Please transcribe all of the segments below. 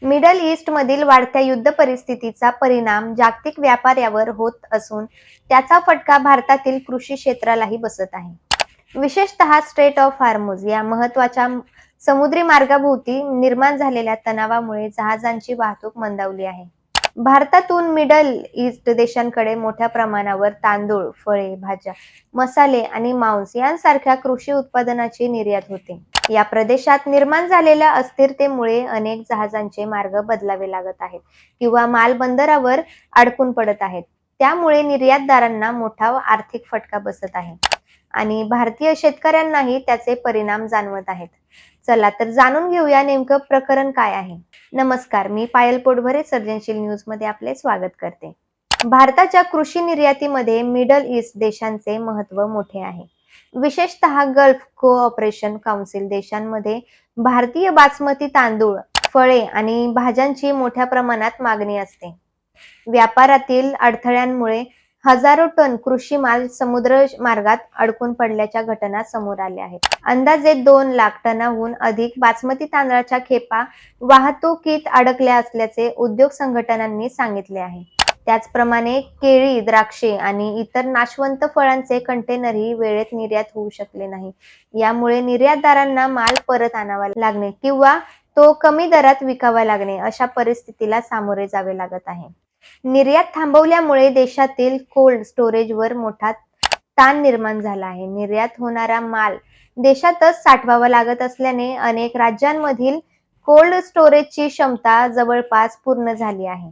Middle ईस्टमधील वाढत्या युद्ध परिस्थितीचा परिणाम जागतिक व्यापारावर होत असून त्याचा फटका भारतातील कृषी क्षेत्रालाही बसत आहे. विशेषतः स्ट्रेट ऑफ हॉर्मुझ या महत्त्वाच्या समुद्री मार्गाभोवती निर्माण झालेल्या तणावामुळे जहाजांची वाहतूक मंदावली आहे. भारतातून मिडल ईस्ट देशांकडे मोठ्या प्रमाणावर तांदूळ, फळे, भाज्या, मसाले आणि मांस यांसारख्या कृषी उत्पादनाची निर्यात होते. या प्रदेशात निर्माण झालेल्या अस्थिरतेमुळे अनेक जहाजांचे मार्ग बदलावे लागत आहेत किंवा माल बंदरावर अडकून पडत आहेत. त्यामुळे निर्यातदारांना मोठा आर्थिक फटका बसत आहे आणि भारतीय शेतकऱ्यांनाही त्याचे परिणाम जाणवत आहेत. चला तर जाणून घेऊया नेमकं प्रकरण काय आहे. नमस्कार, मी पायल पोटभरे सर्जनशील न्यूज मध्ये आपले स्वागत करते. भारताच्या कृषी निर्यातीमध्ये मिडल ईस्ट देशांचे महत्त्व मोठे आहे. विशेषतः गल्फ कोऑपरेशन काउन्सिल देशांमध्ये भारतीय बासमती तांदूळ, फळे आणि भाज्यांची मोठ्या प्रमाणात मागणी असते. व्यापारातील अडथळ्यांमुळे हजारो टन कृषी माल समुद्र मार्गात अडकून पडल्याच्या घटना समोर आल्या आहेत. अंदाजे 2 लाख टनाहून अधिक बासमती तांदळाच्या खेपा वाहतुकीत अडकल्या असल्याचे उद्योग संघटनांनी सांगितले आहे. त्याचप्रमाणे केळी, द्राक्षे आणि इतर नाशवंत फळांचे कंटेनरही वेळेत निर्यात होऊ शकले नाही. यामुळे निर्यातदारांना माल परत आणावा लागणे किंवा तो कमी दरात विकावा लागणे अशा परिस्थितीला सामोरे जावे लागत आहे. निर्यात थांबवल्यामुळे देशातील कोल्ड स्टोरेजवर मोठा ताण निर्माण झाला आहे. निर्यात होणारा माल देशातच साठवावा लागत असल्याने अनेक राज्यांमधील कोल्ड स्टोरेजची क्षमता जवळपास पूर्ण झाली आहे.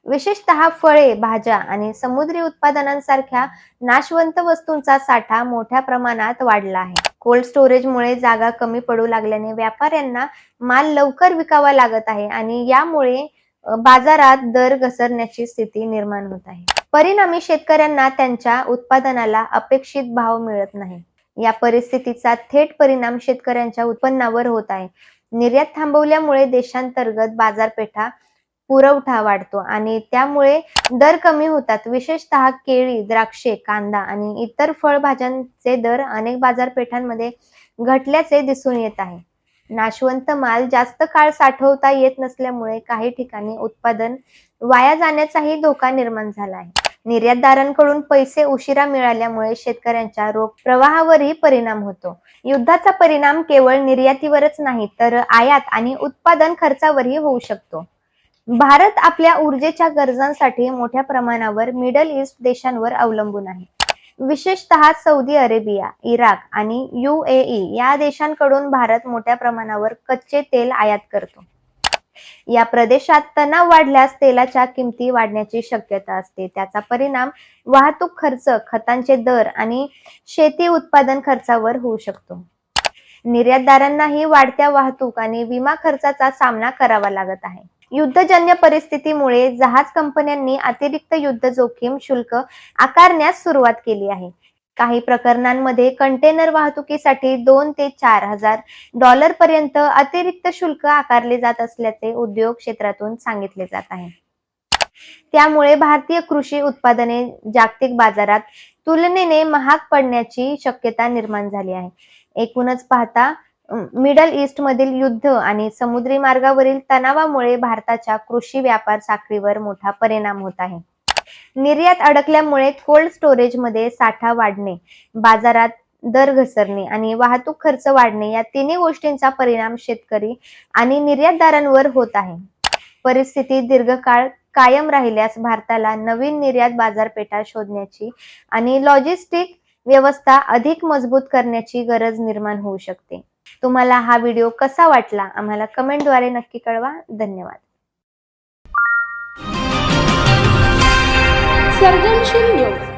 विशेषतः फळे, भाज्या आणि समुद्री उत्पादनांसारख्या नाशवंत वस्तूंचा साठा मोठ्या प्रमाणात वाढला आहे. कोल्ड स्टोरेजमुळे जागा कमी पडू लागल्याने व्यापाऱ्यांना माल लवकर विकावा लागत आहे आणि यामुळे बाजारात दर घसरण्याची स्थिती निर्माण होत आहे. परिणामी शेतकऱ्यांना त्यांच्या उत्पादनाला अपेक्षित भाव मिळत नाही. या परिस्थितीचा थेट परिणाम शेतकऱ्यांच्या उत्पन्नावर होत आहे. निर्यात थांबवल्यामुळे देशांतर्गत बाजारपेठा पुरवठा वाढतो आणि त्यामुळे दर कमी होतात. विशेषतः केळी, द्राक्षे, कांदा आणि इतर फळभाज्यांचे दर अनेक बाजारपेठांमध्ये घटल्याचे दिसून येत आहे. नाशवंत माल जास्त काळ साठवता येत नसल्यामुळे काही ठिकाणी उत्पादन वाया जाण्याचाही धोका निर्माण झाला आहे. निर्यातदारांकडून पैसे उशिरा मिळाल्यामुळे शेतकऱ्यांच्या रोख प्रवाहावरही परिणाम होतो. युद्धाचा परिणाम केवळ निर्यातीवरच नाही तर आयात आणि उत्पादन खर्चावरही होऊ शकतो. भारत आपल्या ऊर्जेच्या गरजांसाठी मोठ्या प्रमाणावर मिडल ईस्ट देशांवर अवलंबून आहे. विशेषतः सौदी अरेबिया, इराक आणि UAE या देशांकडून भारत मोठ्या प्रमाणावर कच्चे तेल आयात करतो. या प्रदेशात तणाव वाढल्यास तेलाच्या किमती वाढण्याची शक्यता असते. त्याचा परिणाम वाहतूक खर्च, खतांचे दर आणि शेती उत्पादन खर्चावर होऊ शकतो. निर्यातदारांनाही वाढत्या वाहतूक आणि विमा खर्चाचा सामना करावा लागत आहे. युद्धजन्य परिस्थितीमुळे जहाज कंपन्यांनी अतिरिक्त युद्ध जोखीम शुल्क आकारण्यास सुरुवात केली आहे. काही प्रकरणांमध्ये कंटेनर वाहतुकीसाठी 2 ते 4 हजार डॉलर पर्यंत अतिरिक्त शुल्क आकारले जात असल्याचे उद्योग क्षेत्रातून सांगितले जात आहे. त्यामुळे भारतीय कृषी उत्पादने जागतिक बाजारात तुलनेने महाग पडण्याची शक्यता निर्माण झाली आहे. एकूणच पाहता मिडल ईस्ट मधील युद्ध आणि समुद्री मार्गावरील तणावामुळे भारताच्या कृषी व्यापार साखळीवर मोठा परिणाम होत आहे. निर्यात अडकल्यामुळे कोल्ड स्टोरेजमध्ये साठा वाढणे, बाजारात दर घसरणे आणि वाहतूक खर्च वाढणे या तिन्ही गोष्टींचा परिणाम शेतकरी आणि निर्यातदारांवर होत आहे. परिस्थिती दीर्घकाळ कायम राहिल्यास भारताला नवीन निर्यात बाजारपेठा शोधण्याची आणि लॉजिस्टिक व्यवस्था अधिक मजबूत करण्याची गरज निर्माण होऊ शकते. तुम्हाला हा व्हिडिओ कसा वाटला आम्हाला कमेंटद्वारे नक्की कळवा. धन्यवाद. सर्जनशील न्यूज